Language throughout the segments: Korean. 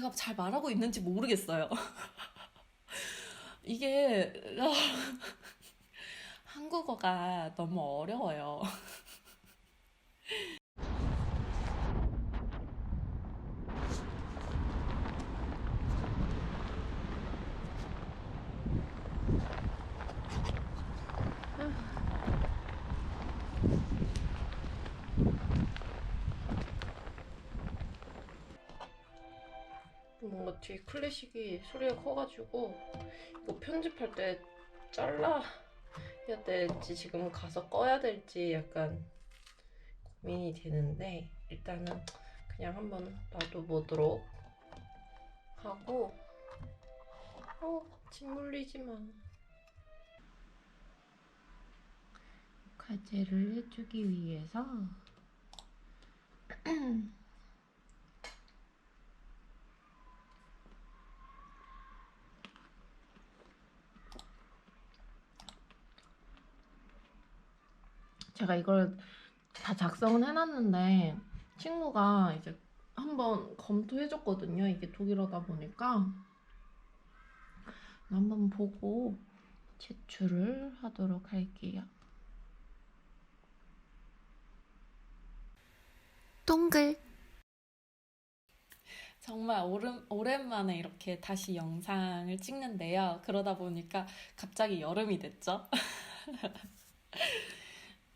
제가 잘 말하고 있는지 모르겠어요. 이게 한국어가 너무 어려워요. 뭔가 뒤에 클래식이 소리가 커가지고 이거 편집할 때 잘라 해야 될지 지금 가서 꺼야 될지 약간 고민이 되는데 일단은 그냥 한번 놔둬보도록 하고 침 물리지 마. 과제를 해주기 위해서 제가 이걸 다 작성은 해놨는데 친구가 이제 한번 검토해줬거든요. 이게 독일어다 보니까 한번 보고 제출을 하도록 할게요. 동글. 정말 오랜만에 이렇게 다시 영상을 찍는데요. 그러다 보니까 갑자기 여름이 됐죠.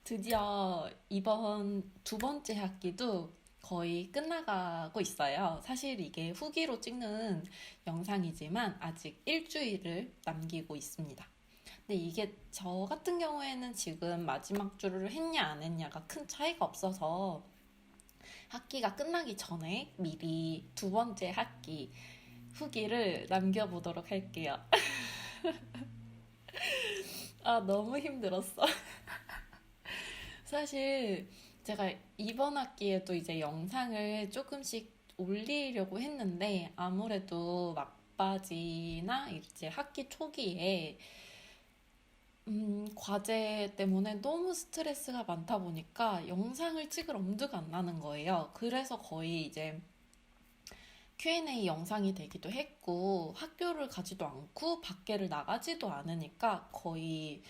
드디어 이번 두 번째 학기도 거의 끝나가고 있어요. 사실 이게 후기로 찍는 영상이지만 아직 일주일을 남기고 있습니다. 근데 이게 저 같은 경우에는 지금 마지막 주를 했냐 안 했냐가 큰 차이가 없어서 학기가 끝나기 전에 미리 두 번째 학기 후기를 남겨보도록 할게요. 너무 힘들었어. 사실 제가 이번 학기에도 이제 영상을 조금씩 올리려고 했는데 아무래도 막바지나 이제 학기 초기에 과제 때문에 너무 스트레스가 많다 보니까 영상을 찍을 엄두가 안 나는 거예요. 그래서 거의 이제 Q&A 영상이 되기도 했고 학교를 가지도 않고 밖에를 나가지도 않으니까 거의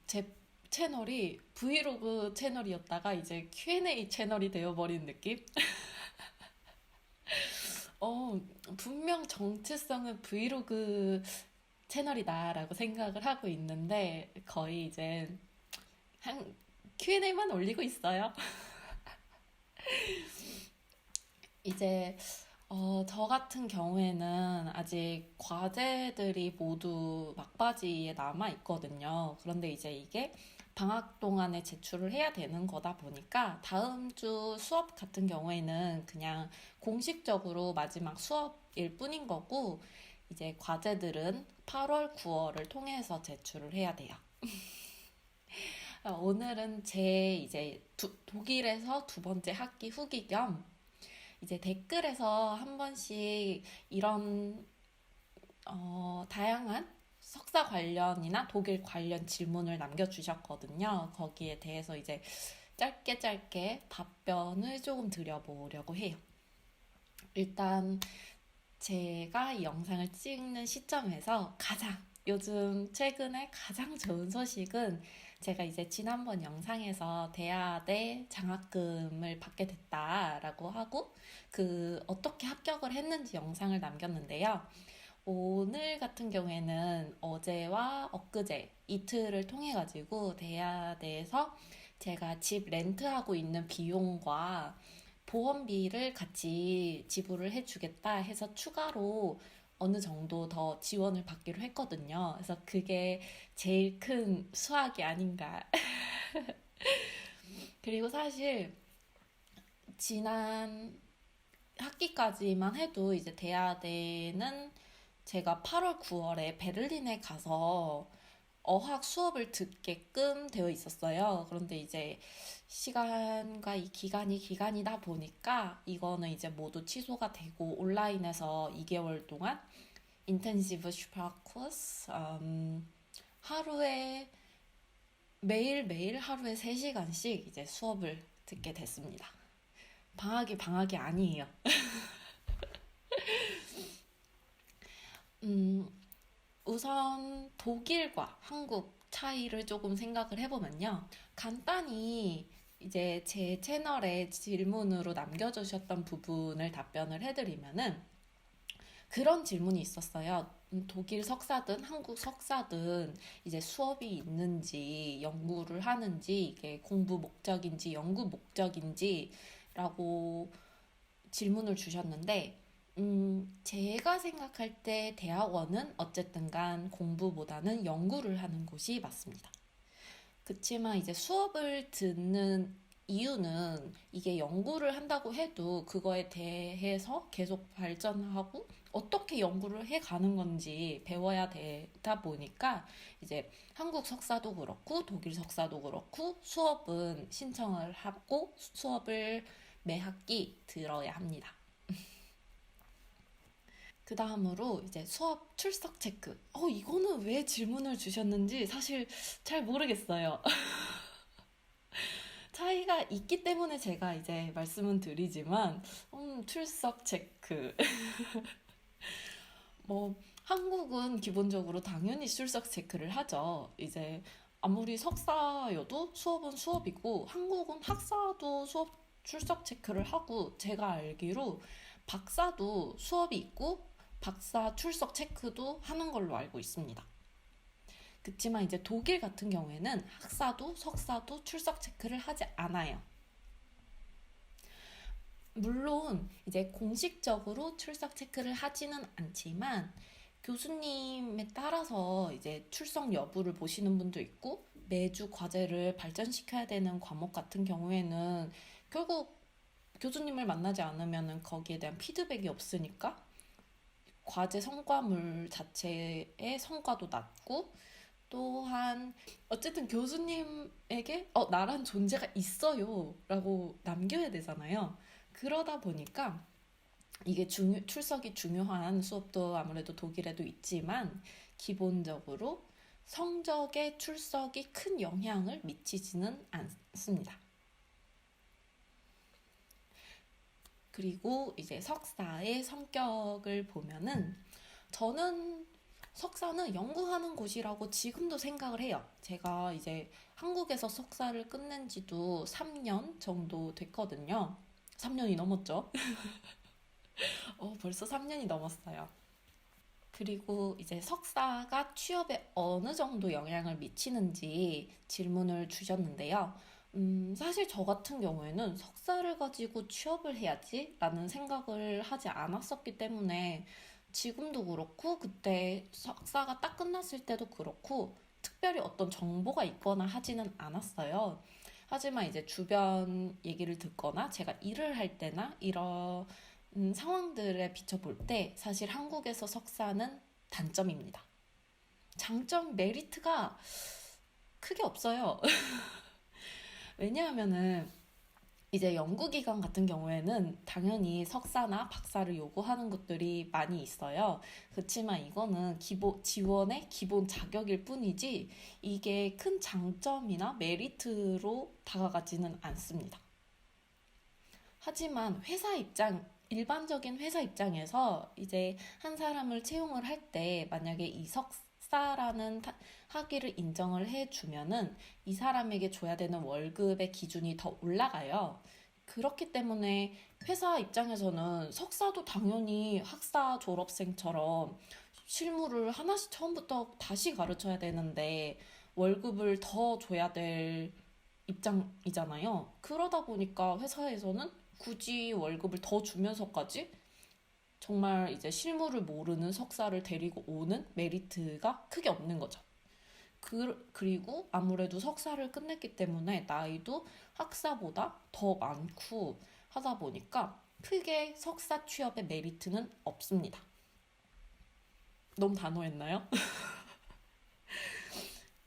제 채널이 브이로그 채널이었다가 이제 Q&A 채널이 되어버린 느낌? 분명 정체성은 브이로그 채널이다라고 생각을 하고 있는데 거의 이제 한 Q&A만 올리고 있어요. 이제 저 같은 경우에는 아직 과제들이 모두 막바지에 남아 있거든요. 그런데 이제 이게 방학 동안에 제출을 해야 되는 거다 보니까 다음 주 수업 같은 경우에는 그냥 공식적으로 마지막 수업일 뿐인 거고 이제 과제들은 8월, 9월을 통해서 제출을 해야 돼요. 오늘은 제 이제 독일에서 두 번째 학기 후기 겸 이제 댓글에서 한 번씩 이런 다양한 석사 관련이나 독일 관련 질문을 남겨주셨거든요. 거기에 대해서 이제 짧게 짧게 답변을 조금 드려보려고 해요. 일단 제가 이 영상을 찍는 시점에서 요즘 최근에 가장 좋은 소식은 제가 이제 지난번 영상에서 대하대 장학금을 받게 됐다라고 하고 어떻게 합격을 했는지 영상을 남겼는데요. 오늘 같은 경우에는 어제와 엊그제 이틀을 통해 가지고 대하대에서 제가 집 렌트하고 있는 비용과 보험비를 같이 지불을 해주겠다 해서 추가로 어느 정도 더 지원을 받기로 했거든요. 그래서 그게 제일 큰 수확이 아닌가. 그리고 사실 지난 학기까지만 해도 이제 대하대는 제가 8월, 9월에 베를린에 가서 어학 수업을 듣게끔 되어 있었어요. 그런데 이제 시간과 이 기간이다 보니까 이거는 이제 모두 취소가 되고 온라인에서 2개월 동안 인텐시브 슈퍼코스 하루에 매일매일 하루에 3시간씩 이제 수업을 듣게 됐습니다. 방학이 아니에요. 음, 우선 독일과 한국 차이를 조금 생각을 해보면요. 간단히 이제 제 채널에 질문으로 남겨주셨던 부분을 답변을 해드리면은 그런 질문이 있었어요. 독일 석사든 한국 석사든 이제 수업이 있는지 연구를 하는지 이게 공부 목적인지 연구 목적인지라고 질문을 주셨는데 제가 생각할 때 대학원은 어쨌든 간 공부보다는 연구를 하는 곳이 맞습니다. 그치만 이제 수업을 듣는 이유는 이게 연구를 한다고 해도 그거에 대해서 계속 발전하고 어떻게 연구를 해 가는 건지 배워야 되다 보니까 이제 한국 석사도 그렇고 독일 석사도 그렇고 수업은 신청을 하고 수업을 매 학기 들어야 합니다. 그 다음으로 이제 수업 출석 체크. 이거는 왜 질문을 주셨는지 사실 잘 모르겠어요. 차이가 있기 때문에 제가 이제 말씀은 드리지만, 출석 체크. 뭐, 한국은 기본적으로 당연히 출석 체크를 하죠. 이제 아무리 석사여도 수업은 수업이고, 한국은 학사도 수업 출석 체크를 하고, 제가 알기로 박사도 수업이 있고, 박사 출석 체크도 하는 걸로 알고 있습니다. 그치만 이제 독일 같은 경우에는 학사도 석사도 출석 체크를 하지 않아요. 물론 이제 공식적으로 출석 체크를 하지는 않지만 교수님에 따라서 이제 출석 여부를 보시는 분도 있고 매주 과제를 발전시켜야 되는 과목 같은 경우에는 결국 교수님을 만나지 않으면 거기에 대한 피드백이 없으니까 과제 성과물 자체의 성과도 낮고 또한 어쨌든 교수님에게 나란 존재가 있어요 라고 남겨야 되잖아요. 그러다 보니까 이게 출석이 중요한 수업도 아무래도 독일에도 있지만 기본적으로 성적에 출석이 큰 영향을 미치지는 않습니다. 그리고 이제 석사의 성격을 보면은 저는 석사는 연구하는 곳이라고 지금도 생각을 해요. 제가 이제 한국에서 석사를 끝낸 지도 3년 정도 됐거든요. 3년이 넘었죠? 벌써 3년이 넘었어요. 그리고 이제 석사가 취업에 어느 정도 영향을 미치는지 질문을 주셨는데요. 사실 저 같은 경우에는 석사를 가지고 취업을 해야지 라는 생각을 하지 않았었기 때문에 지금도 그렇고 그때 석사가 딱 끝났을 때도 그렇고 특별히 어떤 정보가 있거나 하지는 않았어요. 하지만 이제 주변 얘기를 듣거나 제가 일을 할 때나 이런 상황들에 비춰볼 때 사실 한국에서 석사는 단점입니다. 장점, 메리트가 크게 없어요. 왜냐하면은 이제 연구기관 같은 경우에는 당연히 석사나 박사를 요구하는 것들이 많이 있어요. 그렇지만 이거는 지원의 기본 자격일 뿐이지 이게 큰 장점이나 메리트로 다가가지는 않습니다. 하지만 일반적인 회사 입장에서 이제 한 사람을 채용을 할 때 만약에 이 석사라는 학위를 인정을 해주면은 이 사람에게 줘야 되는 월급의 기준이 더 올라가요. 그렇기 때문에 회사 입장에서는 석사도 당연히 학사 졸업생처럼 실무를 하나씩 처음부터 다시 가르쳐야 되는데 월급을 더 줘야 될 입장이잖아요. 그러다 보니까 회사에서는 굳이 월급을 더 주면서까지 정말 이제 실무를 모르는 석사를 데리고 오는 메리트가 크게 없는 거죠. 그리고 아무래도 석사를 끝냈기 때문에 나이도 학사보다 더 많고 하다 보니까 크게 석사 취업의 메리트는 없습니다. 너무 단호했나요?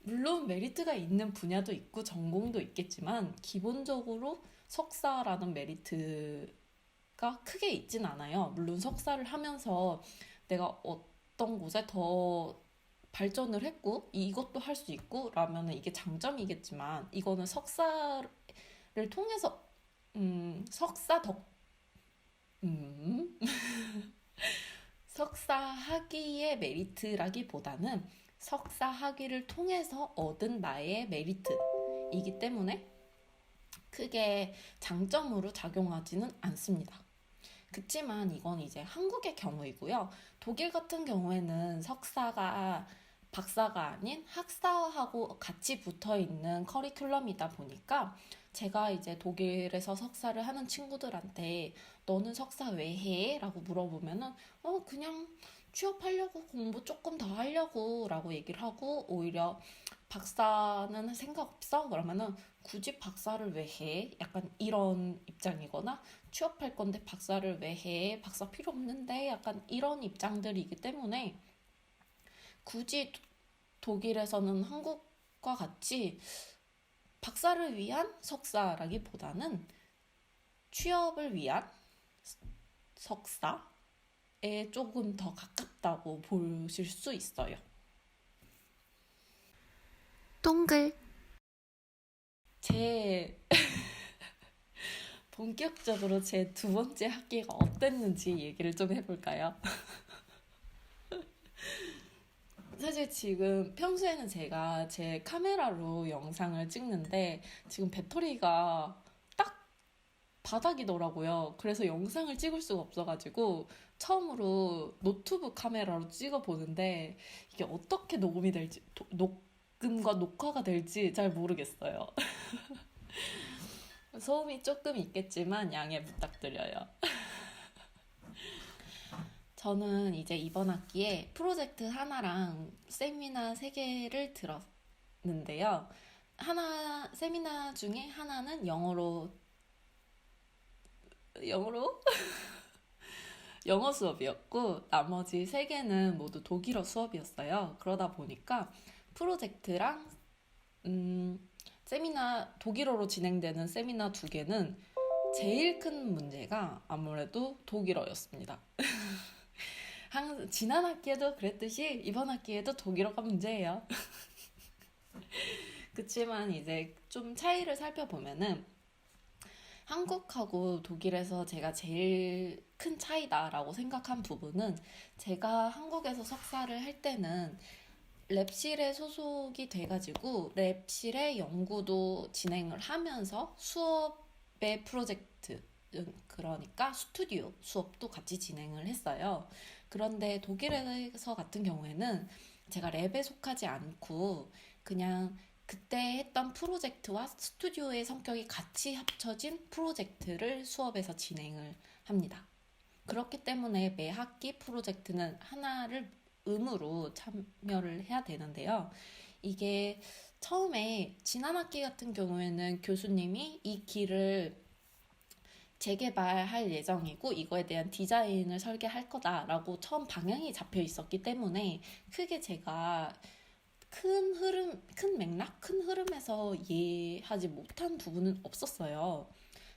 물론 메리트가 있는 분야도 있고 전공도 있겠지만 기본적으로 석사라는 메리트가 크게 있진 않아요. 물론 석사를 하면서 내가 어떤 곳에 더 발전을 했고 이것도 할 수 있고 라면은 이게 장점이겠지만 이거는 석사를 통해서 석사 덕 음, 석사 학위의 메리트라기보다는 석사 학위를 통해서 얻은 나의 메리트이기 때문에 크게 장점으로 작용하지는 않습니다. 그치만 이건 이제 한국의 경우이고요. 독일 같은 경우에는 석사가 박사가 아닌 학사하고 같이 붙어 있는 커리큘럼이다 보니까 제가 이제 독일에서 석사를 하는 친구들한테 너는 석사 왜 해? 라고 물어보면은 그냥 취업하려고 공부 조금 더 하려고 라고 얘기를 하고 오히려 박사는 생각 없어? 그러면은 굳이 박사를 왜 해? 약간 이런 입장이거나 취업할 건데 박사를 왜 해? 박사 필요 없는데 약간 이런 입장들이기 때문에 굳이 독일에서는 한국과 같이 박사를 위한 석사라기보다는 취업을 위한 석사에 조금 더 가깝다고 보실 수 있어요. 동글. 제 본격적으로 제 두 번째 학기가 어땠는지 얘기를 좀 해볼까요? 사실 지금 평소에는 제가 제 카메라로 영상을 찍는데 지금 배터리가 딱 바닥이더라고요. 그래서 영상을 찍을 수가 없어가지고 처음으로 노트북 카메라로 찍어보는데 이게 어떻게 녹음이 될지, 녹음과 녹화가 될지 잘 모르겠어요. 소음이 조금 있겠지만 양해 부탁드려요. 저는 이제 이번 학기에 프로젝트 하나랑 세미나 3개를 들었는데요. 세미나 중에 하나는 영어로 영어 수업이었고 나머지 3개는 모두 독일어 수업이었어요. 그러다 보니까 프로젝트랑 세미나 독일어로 진행되는 세미나 2개는 제일 큰 문제가 아무래도 독일어였습니다. 지난 학기에도 그랬듯이 이번 학기에도 독일어가 문제예요. 그치만 이제 좀 차이를 살펴보면은 한국하고 독일에서 제가 제일 큰 차이다라고 생각한 부분은 제가 한국에서 석사를 할 때는 랩실에 소속이 돼가지고 랩실의 연구도 진행을 하면서 수업의 프로젝트 그러니까 스튜디오 수업도 같이 진행을 했어요. 그런데 독일에서 같은 경우에는 제가 랩에 속하지 않고 그냥 그때 했던 프로젝트와 스튜디오의 성격이 같이 합쳐진 프로젝트를 수업에서 진행을 합니다. 그렇기 때문에 매 학기 프로젝트는 하나를 의무로 참여를 해야 되는데요. 이게 처음에 지난 학기 같은 경우에는 교수님이 이 길을 재개발할 예정이고 이거에 대한 디자인을 설계할 거다라고 처음 방향이 잡혀 있었기 때문에 크게 제가 큰 맥락, 큰 흐름에서 이해하지 못한 부분은 없었어요.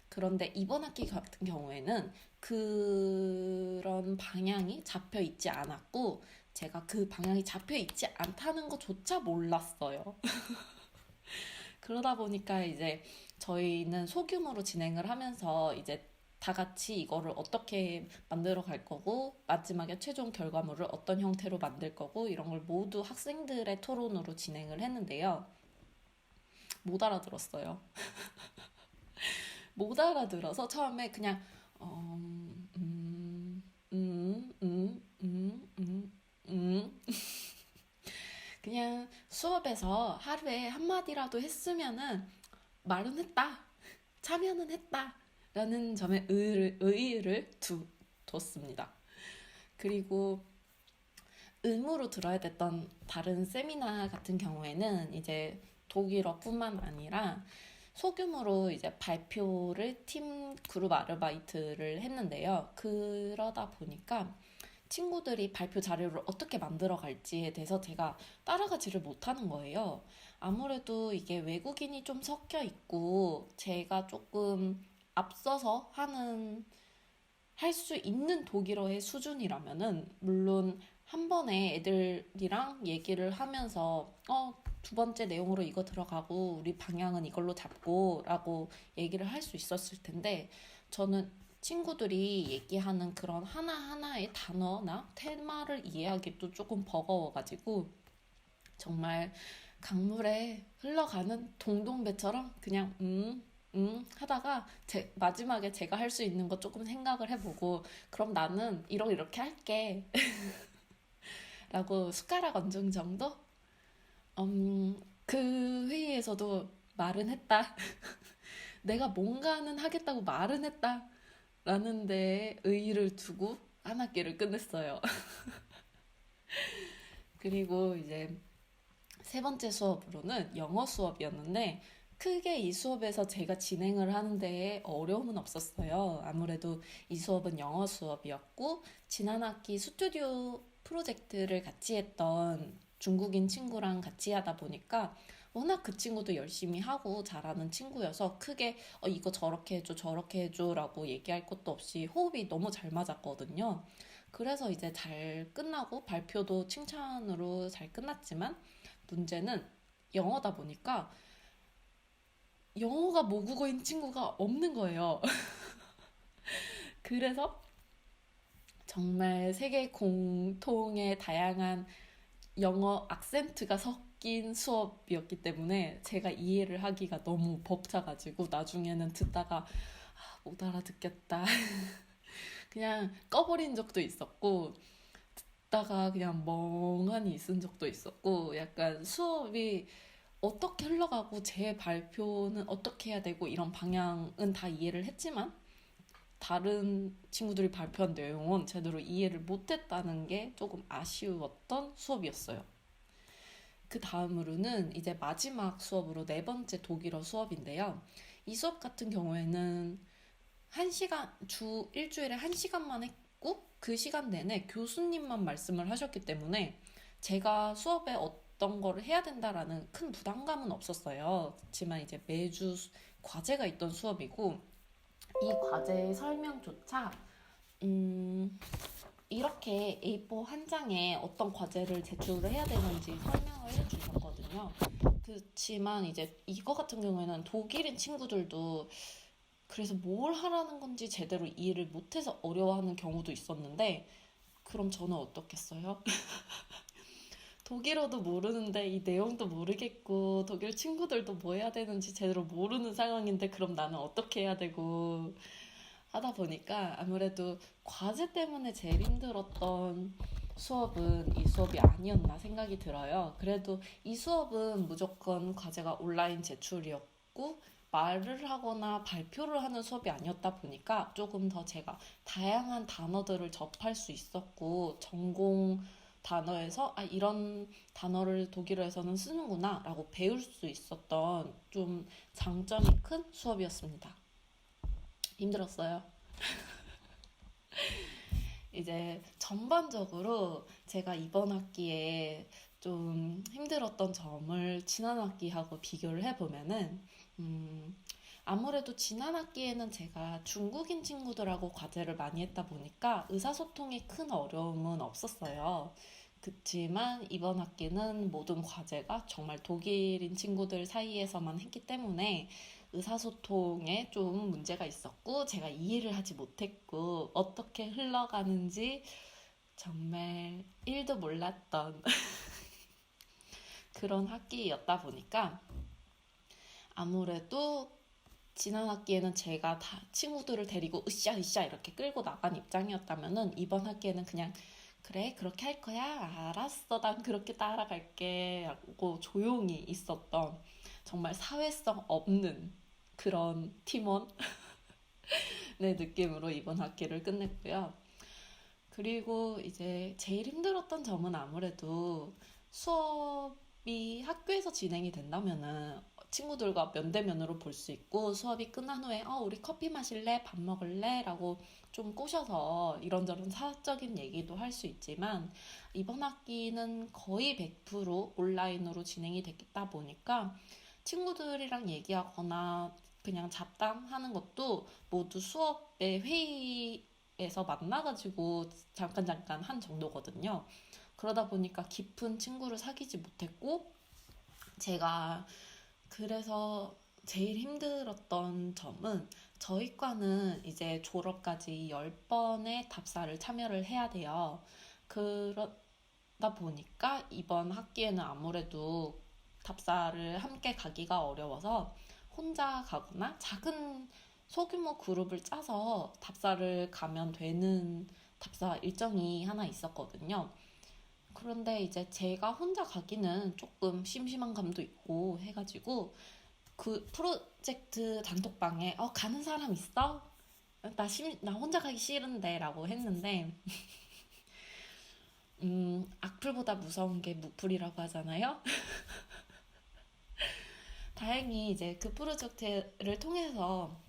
그런데 이번 학기 같은 경우에는 그런 방향이 잡혀 있지 않았고 제가 그 방향이 잡혀 있지 않다는 것조차 몰랐어요. 그러다 보니까 이제 저희는 소규모로 진행을 하면서 이제 다 같이 이거를 어떻게 만들어 갈 거고 마지막에 최종 결과물을 어떤 형태로 만들 거고 이런 걸 모두 학생들의 토론으로 진행을 했는데요. 못 알아들었어요. 못 알아들어서 처음에 그냥 그냥 수업에서 하루에 한마디라도 했으면은 말은 했다, 참여는 했다 라는 점에 의의를 뒀습니다. 그리고 의무로 들어야 됐던 다른 세미나 같은 경우에는 이제 독일어뿐만 아니라 소규모로 이제 발표를 팀 그룹 아르바이트를 했는데요. 그러다 보니까 친구들이 발표 자료를 어떻게 만들어 갈지에 대해서 제가 따라가지를 못하는 거예요. 아무래도 이게 외국인이 좀 섞여 있고 제가 조금 앞서서 할 수 있는 독일어의 수준이라면은 물론 한 번에 애들이랑 얘기를 하면서 두 번째 내용으로 이거 들어가고 우리 방향은 이걸로 잡고 라고 얘기를 할 수 있었을 텐데 저는 친구들이 얘기하는 그런 하나하나의 단어나 테마를 이해하기도 조금 버거워가지고 정말 강물에 흘러가는 동동배처럼 그냥 하다가 마지막에 제가 할 수 있는 거 조금 생각을 해보고 그럼 나는 이렇게 할게 라고 숟가락 얹은 정도? 그 회의에서도 말은 했다. 내가 뭔가는 하겠다고 말은 했다. 라는 데에 의의를 두고 한 학기를 끝냈어요. 그리고 이제 세 번째 수업으로는 영어 수업이었는데 크게 이 수업에서 제가 진행을 하는 데에 어려움은 없었어요. 아무래도 이 수업은 영어 수업이었고 지난 학기 스튜디오 프로젝트를 같이 했던 중국인 친구랑 같이 하다 보니까 워낙 그 친구도 열심히 하고 잘하는 친구여서 크게 이거 저렇게 해줘 저렇게 해줘 라고 얘기할 것도 없이 호흡이 너무 잘 맞았거든요. 그래서 이제 잘 끝나고 발표도 칭찬으로 잘 끝났지만 문제는 영어다 보니까 영어가 모국어인 친구가 없는 거예요. 그래서 정말 세계 공통의 다양한 영어 악센트가 섞인 수업이었기 때문에 제가 이해를 하기가 너무 벅차가지고 나중에는 듣다가 못 알아듣겠다. 그냥 꺼버린 적도 있었고 듣다가 그냥 멍하니 있은 적도 있었고 약간 수업이 어떻게 흘러가고 제 발표는 어떻게 해야 되고 이런 방향은 다 이해를 했지만 다른 친구들이 발표한 내용은 제대로 이해를 못했다는 게 조금 아쉬웠던 수업이었어요. 그 다음으로는 이제 마지막 수업으로 네 번째 독일어 수업인데요. 이 수업 같은 경우에는 일주일에 한 시간만 했고 그 시간 내내 교수님만 말씀을 하셨기 때문에 제가 수업에 어떤 거를 해야 된다라는 큰 부담감은 없었어요. 그렇지만 이제 매주 과제가 있던 수업이고 이 과제의 설명조차 이렇게 A4 한 장에 어떤 과제를 제출을 해야 되는지 설명을 해주셨거든요. 그렇지만 이제 이거 같은 경우에는 독일인 친구들도 그래서 뭘 하라는 건지 제대로 이해를 못해서 어려워하는 경우도 있었는데 그럼 저는 어떻겠어요? 독일어도 모르는데 이 내용도 모르겠고 독일 친구들도 뭐 해야 되는지 제대로 모르는 상황인데 그럼 나는 어떻게 해야 되고 하다 보니까 아무래도 과제 때문에 제일 힘들었던 수업은 이 수업이 아니었나 생각이 들어요. 그래도 이 수업은 무조건 과제가 온라인 제출이었고 말을 하거나 발표를 하는 수업이 아니었다 보니까 조금 더 제가 다양한 단어들을 접할 수 있었고 전공 단어에서 이런 단어를 독일어에서는 쓰는구나 라고 배울 수 있었던 좀 장점이 큰 수업이었습니다. 힘들었어요. 이제 전반적으로 제가 이번 학기에 좀 힘들었던 점을 지난 학기하고 비교를 해보면은, 아무래도 지난 학기에는 제가 중국인 친구들하고 과제를 많이 했다 보니까 의사소통에 큰 어려움은 없었어요. 그치만 이번 학기는 모든 과제가 정말 독일인 친구들 사이에서만 했기 때문에 의사소통에 좀 문제가 있었고 제가 이해를 하지 못했고 어떻게 흘러가는지 정말 1도 몰랐던 그런 학기였다 보니까 아무래도 지난 학기에는 제가 다 친구들을 데리고 으쌰으쌰 이렇게 끌고 나간 입장이었다면은 이번 학기에는 그냥 그래 그렇게 할 거야 알았어 난 그렇게 따라갈게 하고 조용히 있었던 정말 사회성 없는 그런 팀원의 느낌으로 이번 학기를 끝냈고요. 그리고 이제 제일 힘들었던 점은 아무래도 수업이 학교에서 진행이 된다면은 친구들과 면대면으로 볼 수 있고 수업이 끝난 후에 우리 커피 마실래? 밥 먹을래? 라고 좀 꼬셔서 이런저런 사적인 얘기도 할 수 있지만 이번 학기는 거의 100% 온라인으로 진행이 됐다 보니까 친구들이랑 얘기하거나 그냥 잡담하는 것도 모두 수업의 회의에서 만나가지고 잠깐 한 정도거든요. 그러다 보니까 깊은 친구를 사귀지 못했고 제가 그래서 제일 힘들었던 점은 저희 과는 이제 졸업까지 10번의 답사를 참여를 해야 돼요. 그러다 보니까 이번 학기에는 아무래도 답사를 함께 가기가 어려워서 혼자 가거나 작은 소규모 그룹을 짜서 답사를 가면 되는 답사 일정이 하나 있었거든요. 그런데 이제 제가 혼자 가기는 조금 심심한 감도 있고 해가지고 그 프로젝트 단톡방에 가는 사람 있어? 나 혼자 가기 싫은데 라고 했는데 악플보다 무서운 게 무플이라고 하잖아요. 다행히 이제 그 프로젝트를 통해서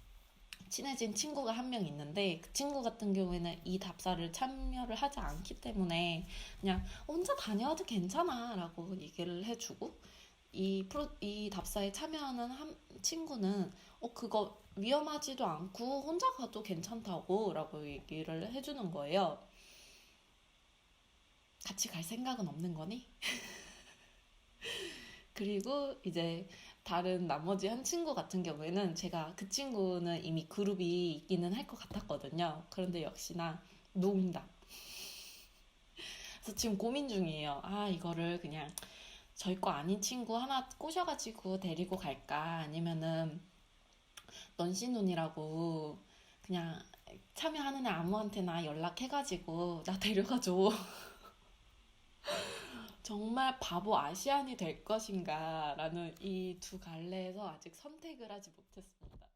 친해진 친구가 한 명 있는데 그 친구 같은 경우에는 이 답사를 참여를 하지 않기 때문에 그냥 혼자 다녀와도 괜찮아 라고 얘기를 해주고 이 답사에 참여하는 한 친구는 그거 위험하지도 않고 혼자 가도 괜찮다고 라고 얘기를 해주는 거예요. 같이 갈 생각은 없는 거니? 그리고 이제 다른 나머지 한 친구 같은 경우에는 제가 그 친구는 이미 그룹이 있기는 할 것 같았거든요. 그런데 역시나 노응답. 그래서 지금 고민 중이에요. 이거를 그냥 저희 거 아닌 친구 하나 꼬셔가지고 데리고 갈까? 아니면은 넌시눈이라고 그냥 참여하는 애 아무한테나 연락해가지고 나 데려가줘. 정말 바보 아시안이 될 것인가? 라는 이 두 갈래에서 아직 선택을 하지 못했습니다.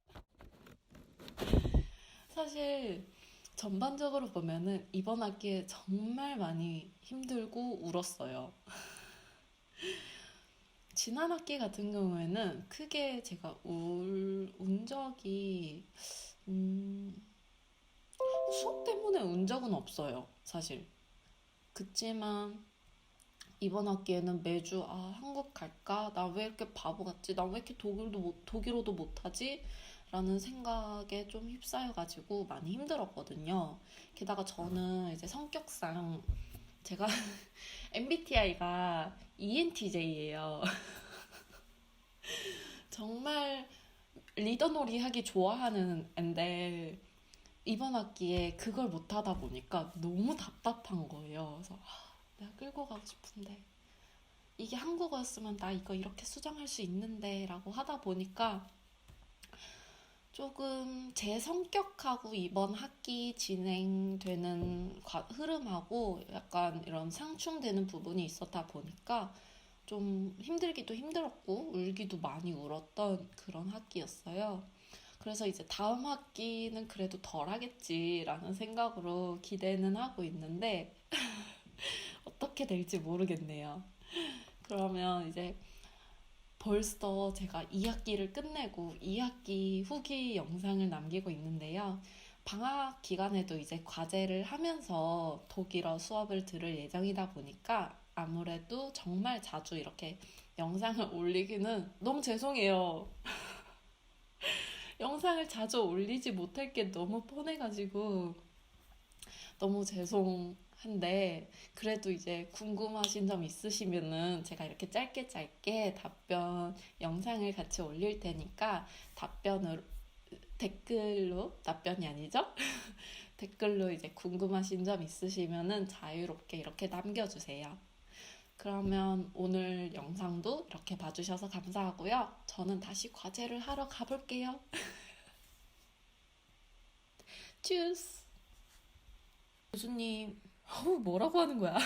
사실 전반적으로 보면은 이번 학기에 정말 많이 힘들고 울었어요. 지난 학기 같은 경우에는 크게 제가 운 적이, 음, 수업 때문에 운 적은 없어요, 사실. 그치만 이번 학기에는 매주 한국 갈까? 나 왜 이렇게 바보 같지? 나 왜 이렇게 독일어도 못하지? 라는 생각에 좀 휩싸여가지고 많이 힘들었거든요. 게다가 저는 이제 성격상 제가 MBTI가 ENTJ예요. 정말 리더놀이 하기 좋아하는 앤데 이번 학기에 그걸 못하다 보니까 너무 답답한 거예요. 그래서 내가 끌고 가고 싶은데 이게 한국어였으면 나 이거 이렇게 수정할 수 있는데 라고 하다 보니까 조금 제 성격하고 이번 학기 진행되는 흐름하고 약간 이런 상충되는 부분이 있었다 보니까 좀 힘들기도 힘들었고 울기도 많이 울었던 그런 학기였어요. 그래서 이제 다음 학기는 그래도 덜 하겠지라는 생각으로 기대는 하고 있는데 어떻게 될지 모르겠네요. 그러면 이제 벌써 제가 2학기를 끝내고 2학기 후기 영상을 남기고 있는데요. 방학 기간에도 이제 과제를 하면서 독일어 수업을 들을 예정이다 보니까 아무래도 정말 자주 이렇게 영상을 올리기는 너무 죄송해요. 영상을 자주 올리지 못할 게 너무 뻔해가지고 너무 죄송한데 그래도 이제 궁금하신 점 있으시면은 제가 이렇게 짧게 짧게 답변 영상을 같이 올릴 테니까 답변으로 댓글로 답변이 아니죠? 댓글로 이제 궁금하신 점 있으시면은 자유롭게 이렇게 남겨주세요. 그러면 오늘 영상도 이렇게 봐주셔서 감사하고요. 저는 다시 과제를 하러 가볼게요. 츄스! 교수님, 뭐라고 하는 거야?